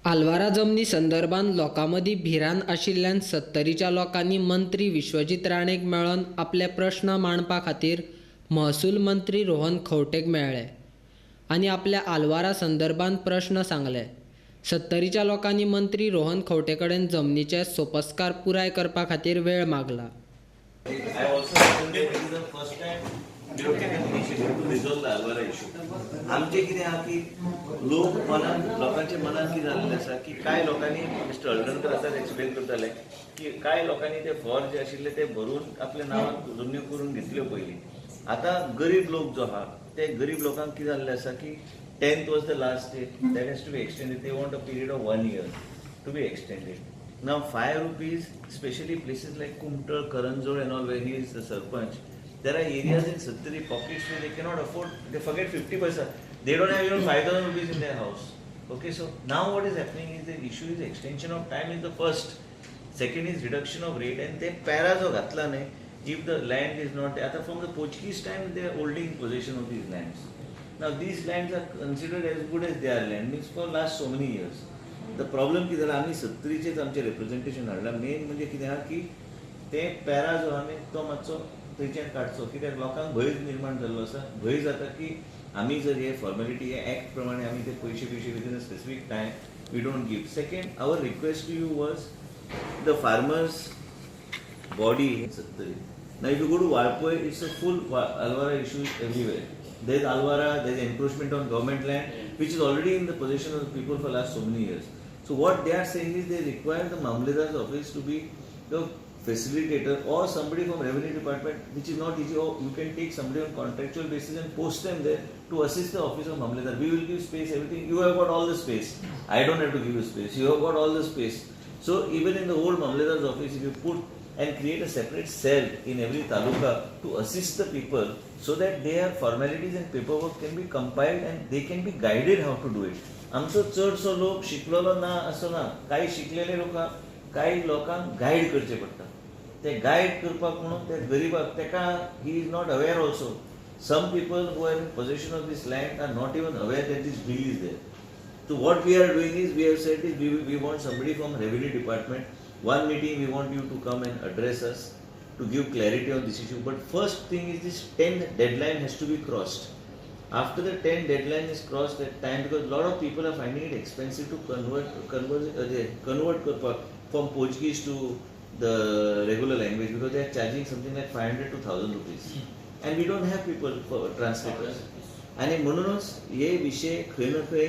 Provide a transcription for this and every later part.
आलवारा जमनी संदर्भात लोकांमदीं भिरांत आशिल्ल्यान 70च्या लोकांनी मंत्री विश्वजीत राणेक मेळोवन आपले प्रश्न मांडपा खातीर महसूल मंत्री रोहन खंवटेक मेळ्ळे आनी आपल्या आलवारा संदर्भात प्रश्न सांगले. 70च्या लोकांनी मंत्री रोहन खंवटे कडेन जमनीचे सोपस्कार पुराय करपा खातीर वेळ मागला. आमचे कितें आहा की लोकांच्या मनात कितें जाल्लें आसा की कांय लोकांनी मिस्टर हळदणकर आसा एक्सप्लेन करताले की कांय लोकांनी ते फॉर जे आशिल्ले ते भरून आपल्या नांवान जमन्यो करून घेतल्यो पयलीं. आतां गरीब लोक जो आहा ते गरीब लोकांक कितें जाल्लें आसा की 10th was the last day, that has to be extended. They want a period of 1 year to be extended. Now 5 rupees, especially places like Kumtal, Karanjod and all where he is the Sarpanch, there are areas in Sattari pockets where they cannot afford, they forget 50 paisa. They don't have even 5,000 rupees in their house. Okay, so now what is happening is the issue is extension of time is the first. Second is reduction of rate, and they para jo gatla ne, if the land is not, from the Portuguese time they are holding possession of these lands. Now these lands are considered as good as their land, means for last so many years. The problem की झाला आम्ही 70चेच आमचे representation हाडला. Main म्हणजे कितें आहा की ते पॅरा जो आहा तो मातसो थंयच्यान काडचो, कित्याक लोकांक भंय निर्माण जाल्लो आसा. भंय जाता की आमी जर हे फॉर्मेलिटी हे एक्ट प्रमाणे आमी ते पयशे within a specific time we don't give. Second, our request to you was the farmers body in Sattari. Now if you go to Walpoy, it's a full Alvara issue everywhere. There is Alvara, there is encroachment on government land, which is already in the possession of the people for last so many years. So what they are saying is they require the Mamledar's office to be the facilitator or somebody from revenue department, which is not easy. Or you can take somebody on contractual basis and post them there to assist the office of Mamledar. We will give space, everything. You have got all the space. I don't have to give you space. You have got all the space. So even in the old Mamledar's office, if you put and create a separate cell in every taluka to assist the people so that their formalities and paperwork can be compiled and they can be guided how to do it. आमचो चडसो लोक शिकलेलो ना असो ना. काही शिकलेले लोकांक काही लोकांक गायड करचे पडटा. ते गायड करपाक म्हणून ते गरीबाक तेका he is not aware also. Some people who are in possession of this land are not even aware that this bill is there. So what we are doing is we have said is we want somebody from revenue department. One meeting we want you to come and address us to give clarity on this issue. But first thing is this 10 deadline has to be crossed. After the 10 deadline is crossed, that time, because a lot of people are finding it expensive to convert from Portuguese to the regular language, because they are charging something like 500 to 1,000 rupees. And we don't have people for translators. आणि म्हणूनच हे विषय खंय ना खंय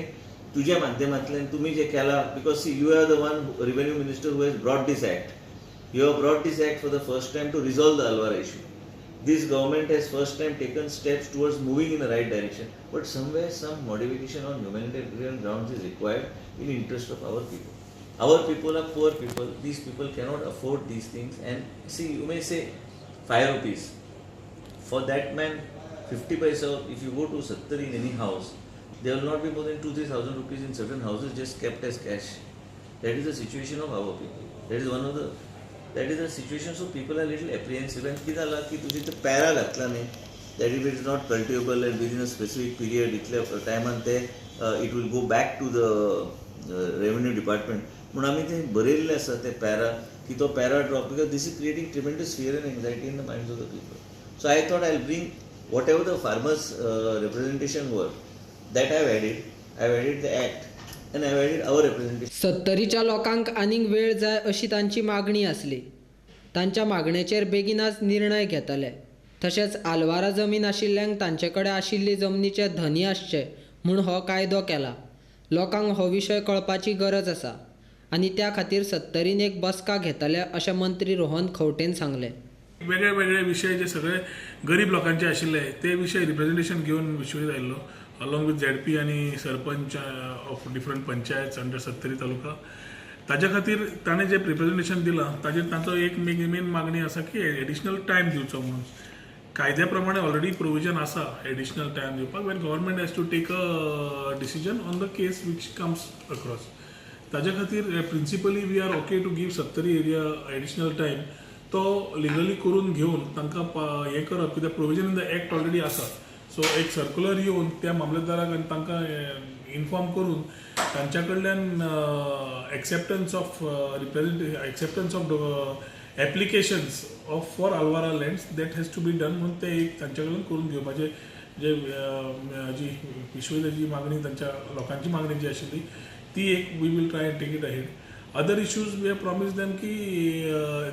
तुझ्या माध्यमांतल्यान तुम्ही जे केला, because see you are the one revenue minister who has brought this act. You have brought this act for the first time to resolve the Alvara issue. This government has first time taken steps towards moving in the right direction, but somewhere some modification on humanitarian grounds is required in interest of our people. Our people are poor people. These people cannot afford these things. And see, you may say 5 rupees. For that man, 50 paisa, if you go to Sattari in any house, there will not be more than 2,000-3,000 rupees in certain houses just kept as cash. That is the situation of our people. That is the situation, so people are little apprehensive. And किती झाला की तुझी ते para घातला न्ही, that if it is not cultivable and within a specific period, इतल्या टायमान ते it will go back to the revenue department. म्हणून आम्ही ते बरयल्ले आसा ते पॅरा की तो para drop, because this is creating tremendous fear and anxiety in the minds of the people. So I thought I'll bring whatever the farmers representation were, that I've added the act. And I added our representation. 70च्या लोकांक आनीक वेळ जाय अशी तांची मागणी आसली. तांच्या मागणेचेर बेगीनाच निर्णय घेतले. तशेंच आलवारा जमीन आशिल्ल्यांक तांचे कडेन आशिल्ली जमनीचे धनी आसचे म्हूण हो कायदो केला. लोकांक हो विशय कळपाची गरज आसा आनी त्या खातीर 70न एक बसका घेतले अशें मंत्री रोहन खंवटेन सांगलें. वेगळे वेगळे विषय जे सगळे गरीब लोकांचे आशिल्ले ते विशय रिप्रेझेंटेशन घेवन विश्वजीत आयिल्लो, अलॉंग विथ ZP आणि sarpanch of different panchayat under 70 तालुका. ताज्या खातीर ताणें जे रिप्रेझेंटेशन दिलां ताजेर तांचो एक मेन मागणी आसा की एडिशनल टायम दिवचो म्हणून. कायद्या प्रमाणे ऑलरेडी प्रोविजन आसा एडिशनल टायम दिवपाक when government has to take a decision on the case which comes across. ताज्या खातीर principally we are okay to give 70 area additional time. तो लिगली करून घेवन तांकां हें करप, कित्याक provision in the act already आसा. सो एक सर्क्युलर येवन त्या मामलेदाराक आनी तांकां इन्फॉर्म करून तांच्या कडल्यान acceptance of acceptance of applications of for आल्वारा lands that has to be done म्हणून ते एक तांच्या कडल्यान करून घेवपाचे जे जी विश्वेची मागणी तांच्या लोकांची मागणी जी आशिल्ली ती एक we will try take it ahead. Other issues we have promise them की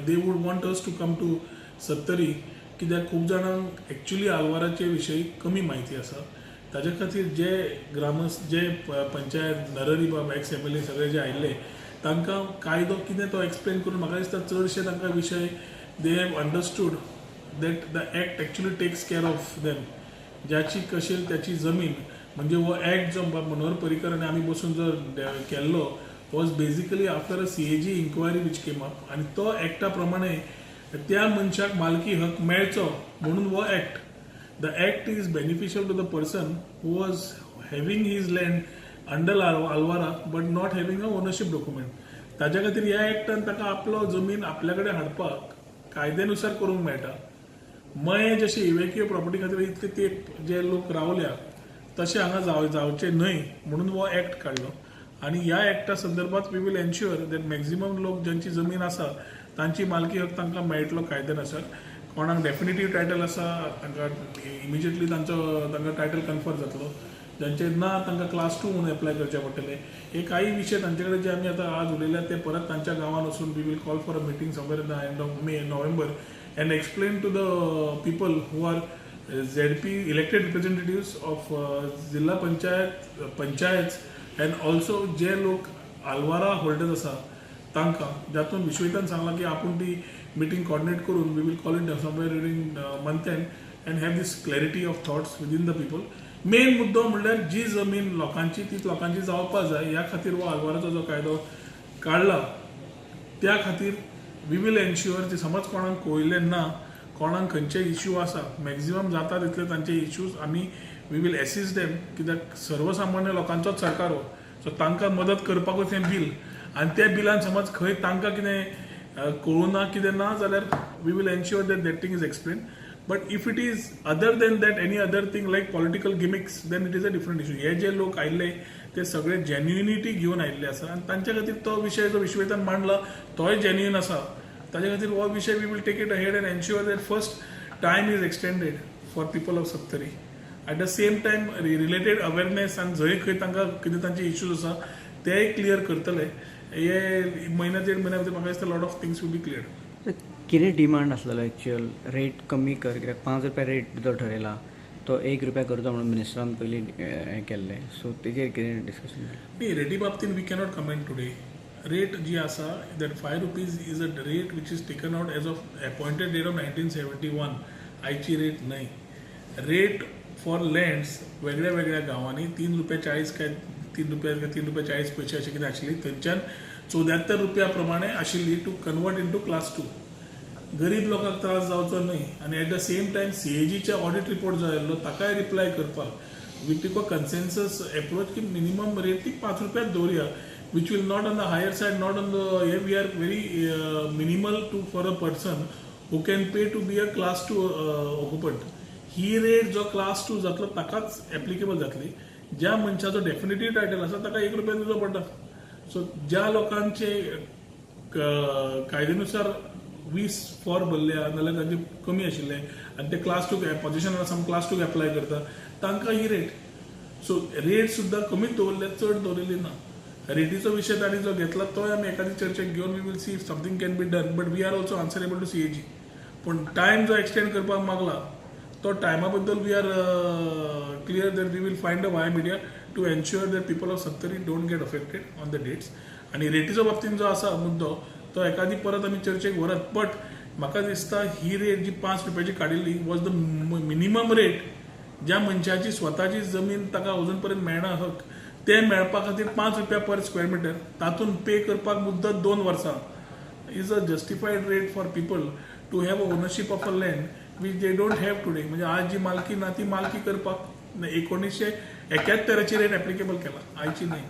they would want us to come to Sattari कित्याक खूब जाणांक एक्चुली आल्वाराचे विशयी कमी म्हायती आसा. ताजे खातीर जे जे पंचायत नरहरी बाब एक्स MLA सगळे जे आयिल्ले तांकां कायदो कितें तो एक्सप्लेन करून म्हाका दिसता चडशे तांकां विशय they have understood that the act actually takes care of them. ज्याची कशील त्याची जमीन म्हणजे हो एक्ट जो मनोहर पर्रीकर आनी आमी बसून जो केल्लो was basically after a CAG inquiry which came up आनी तो एक्टा प्रमाणे त्या मनशाक मालकी हक मेळचो म्हणून हो act. The act is beneficial to the person who was having his land under आल्वारा but not having a ownership document. ताज्या खातीर ह्या एक्टान ताका आपलो जमीन आपल्या कडेन हाडपाक कायद्यानुसार करूंक मेळटा. मये जशे इव्हॅक्युए प्रॉपर्टी खातीर इतले तेंप जे लोक रावल्या तशें हांगा जावचे न्हय म्हणून हो एक्ट काडलो. आनी ह्या एक्टा संदर्भात we will ensure that maximum लोक ज्यांची जमीन आसा तांची मालकी हक तांकां मेळटलो कायद्यानुसार. कोणाक डेफिनेटीव टायटल आसा तांकां इमिजिएटली तांकां टायटल कन्फर्म जातलो. ज्यांचे ना तांकां क्लास 2 म्हणून एप्लाय करचे पडटले. हे काही विशय तांचे कडेन जे आमी आतां आज उलयल्या ते परत तांच्या गांवांत वचून we will call for a meeting somewhere in the end of November and explain to the people who are ZP elected representatives of Zilla Panchayats and also जे लोक आल्वारा होल्डर्स आसा तांकां जातून विश्वेतान सांगला की आपण ती मिटींग कोऑर्डिनेट करून we will call it somewhere during month end have this clarity of thoughts within the people. Main मुद्दो म्हणल्यार जी जमीन लोकांची ती लोकांची जावपाक जाय ह्या खातीर हो आल्वाराचो जो कायदो काडला त्या खातीर वी वील एन्श्युअर की समज कोणाक कोयले ना कोणाक खंयचे इश्यू आसा मॅक्झिमम जाता तितले तांचे इश्यूज आमी वी वील एसिस्ट देम कित्याक सर्वसामान्य लोकांचोच सरकार हो सो तांकां मदत करपाकूच हें बील आनी त्या बिलान समज खंय तांकां कितें कळूं ना कितें ना जाल्यार we will ensure that that thing is explain. But if it is other than that any other thing like political gimmicks then it is a different issue. हे जे लोक आयिल्ले ते सगळे जेन्युनिटी घेवन आयिल्ले आसा आनी तांच्या खातीर तो विशय जो विश्वेतान मांडला तोय जेन्युइन आसा. ताजे खातीर हो विशय we will take it ahead and ensure that first time is extended for people of Sattari. At the same time related awareness आनी जंय खंय तांकां कितें तांचे इश्यूज आसा तेय क्लियर करतले. हे म्हयन्या 1.5 म्हयन्या भितर म्हाका दिसता lot of things will be clear. कितें डिमांड आसलेलो एक्चुअल रेट कमी कर कित्याक 5 रुपया रेट जो ठरयला तो 1 रुपया करता म्हणून मिनिस्टरान पयलीं हें केल्लें सो तेजेर कितें डिस्कशन न्ही रेटी बाबतींत we cannot comment today. Rate जी आसा that 5 rupees is a rate which is taken out as of appointed date of 1971 आयची रेट न्हय. रेट फॉर लँड्स वेगळ्या वेगळ्या गांवांनी 3 रुपया 40 काय 3 रुपया 40 पैसे अशी कितें आशिल्ली थंयच्यान 74 रुपया प्रमाणे आशिल्ली to convert into class 2. गरीब लोकांक त्रास जावचो न्हय आनी एट द सेम टायम CAGचे ऑडिट रिपोर्ट जो आयिल्लो ताकाय रिप्लाय करपाक we take a consensus approach की मिनिमम रेट ती 5 रुपयाच दवरया which will not on the higher side, not on the here we are very minimal to for a person who can pay to be a class 2 occupant. He rate जो class 2 जातलो ताकाच applicable जातली. ज्या मनशाचो डेफिनेटिव्ह title आसा ताका 1 रुपया दिवचो पडटा. सो ज्या लोकांचे कायद्यानुसार 20 फॉर भरल्या नाल्यार तांचे कमी आशिल्ले आनी ते क्लास 2 पोजिशनार आसा क्लास 2 एप्लाय करता तांकां ही रेट. सो रेट सुद्दां कमीच दवरल्या चड दवरिल्ली ना. रेटीचो विशय ताणी जो घेतला तोय आमी एखादी चर्चेक घेवन we will see if something can be done but we are also answerable to CAG. पूण टायम जो एक्सटेंड करपाक मागला तो टायमा बद्दल we are clear that we will find a via media to ensure that people of Sattari don't get affected on the dates. आनी रेटीचो बाबतींत जो आसा मुद्दो तो एखादी परत आमी चर्चेक व्हरत. बट म्हाका दिसता ही रेट जी 5 रुपयाची काडिल्ली वॉज द मिनिमम रेट ज्या मनशाची स्वताची जमीन ताका अजून पर्यंत मेळना हक ते मेळपा खातीर 5 रुपया पर स्क्वेअर मिटर तातूंत पे करपाक मुद्दत 2 वर्सां is a justified rate for people to have ownership of a land which they don't have today. म्हणजे आज जी मालकी ना ती मालकी करपाक 1971ची रेट एप्लिकेबल केला आयची न्हय.